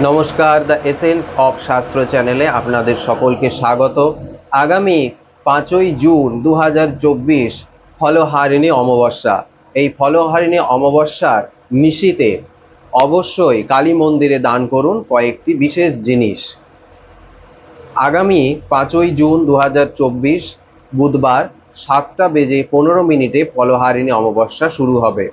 নমস্কার, the essence of শাস্ত্র চ্যানেলে আপনাদের সকলকে স্বাগত। আগামী 5ই জুন 2024 ফলহারিণী অমাবস্যা। এই ফলহারিণী অমাবস্যার নিশীথে অবশ্যই কালী মন্দিরে দান করুন কয়েকটি বিশেষ জিনিস। আগামী 5ই জুন 2024 বুধবার 7:15 ফলহারিণী অমাবস্যা শুরু হবে।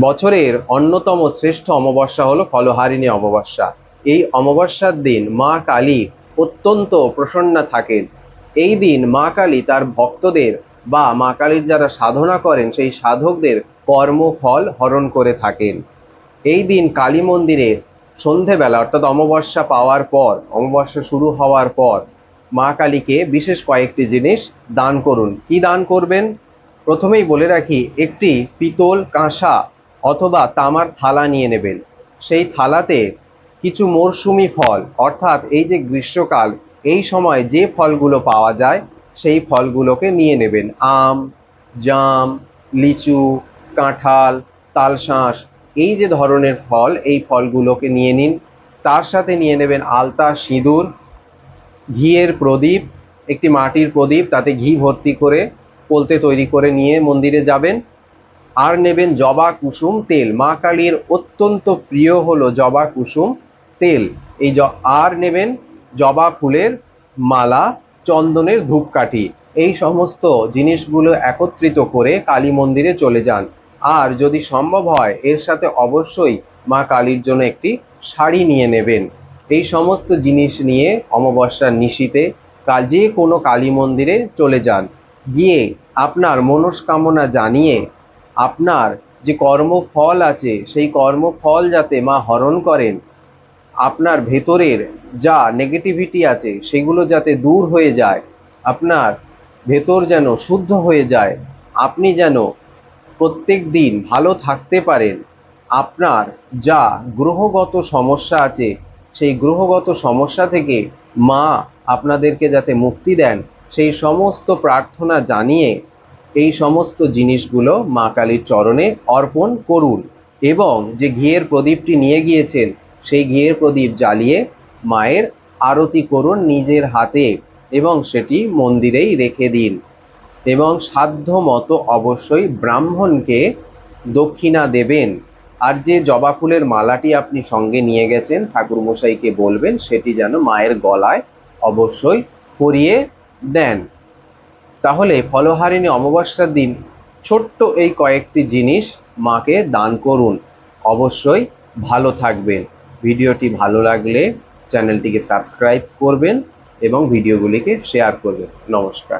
বছরের অন্যতম শ্রেষ্ঠ অমাবস্যা হলো ফলহারিণী অমাবস্যা। এই অমাবস্যার দিন মা কালী অত্যন্ত প্রসন্না থাকেন। এই দিন মা কালী তার ভক্তদের বা মা কালীর যারা সাধনা করেন সেই সাধকদের কর্মফল হরণ করে থাকেন। এই দিন কালী মন্দিরে সন্ধেবেলা অর্থাৎ অমাবস্যা পাওয়ার পর, অমাবস্যা শুরু হওয়ার পর মা কালীকে বিশেষ কয়েকটি জিনিস দান করুন। কি দান করবেন? প্রথমেই বলে রাখি, একটি পিতল, কাঁসা অথবা তামার থালা নিয়ে নেবেন। সেই থালাতে কিছু মরশুমি ফল, অর্থাৎ এই যে গ্রীষ্মকাল, এই সময় যে ফলগুলো পাওয়া যায় সেই ফলগুলোকে নিয়ে নেবেন। আম, জাম, লিচু, কাঁঠাল, তালশাঁস, এই যে ধরনের ফল, এই ফলগুলোকে নিয়ে নিন। তার সাথে নিয়ে নেবেন আলতা, সিঁদুর, ঘিয়ের প্রদীপ, একটি মাটির প্রদীপ, তাতে ঘি ভর্তি করে কলতে তৈরি করে নিয়ে মন্দিরে যাবেন। আর নেবেন জবা কুসুম তেল। মা কালীর অত্যন্ত প্রিয় হলো জবা কুসুম তেল। আর নেবেন জবা ফুলের মালা, চন্দনের ধূপকাঠি। এই সমস্ত জিনিসগুলো একত্রিত করে কালী মন্দিরে চলে যান। আর যদি সম্ভব হয় এর সাথে অবশ্যই মা কালীর জন্য একটি শাড়ি নিয়ে নেবেন। এই সমস্ত জিনিস নিয়ে অমাবস্যার নিশীথে যে কোনো কালী মন্দিরে চলে যান। গিয়ে আপনার মনস্কামনা জানিয়ে আপনার যে কর্মফল আছে সেই কর্মফল যাতে মা হরণ করেন, আপনার ভেতরের যা নেগেটিভিটি আছে সেগুলো যাতে দূর হয়ে যায়, আপনার ভেতর যেন শুদ্ধ হয়ে যায়, আপনি যেন প্রত্যেক দিন ভালো থাকতে পারেন, আপনার যা গ্রহগত সমস্যা আছে সেই গ্রহগত সমস্যা থেকে মা আপনাদেরকে যাতে মুক্তি দেন, সেই সমস্ত প্রার্থনা জানিয়ে এই সমস্ত জিনিসগুলো মা কালীর চরণে অর্পণ করুন। এবং যে ঘিয়ের প্রদীপটি নিয়ে গিয়েছেন সেই ঘিয়ের প্রদীপ জ্বালিয়ে মায়ের আরতি করুন নিজের হাতে এবং সেটি মন্দিরেই রেখে দিন। এবং সাধ্য মতো অবশ্যই ব্রাহ্মণকে দক্ষিণা দেবেন। আর যে জবা ফুলের মালাটি আপনি সঙ্গে নিয়ে গেছেন, ঠাকুরমশাইকে বলবেন সেটি যেন মায়ের গলায় অবশ্যই পরিয়ে দেন। তাহলে ফলহারিণী অমাবস্যার দিন ছোট্ট এই কয়েকটি জিনিস মাকে দান করুন, অবশ্যই ভালো থাকবেন। ভিডিওটি ভালো লাগলে চ্যানেলটিকে সাবস্ক্রাইব করবেন এবং ভিডিওগুলিকে শেয়ার করবেন। নমস্কার।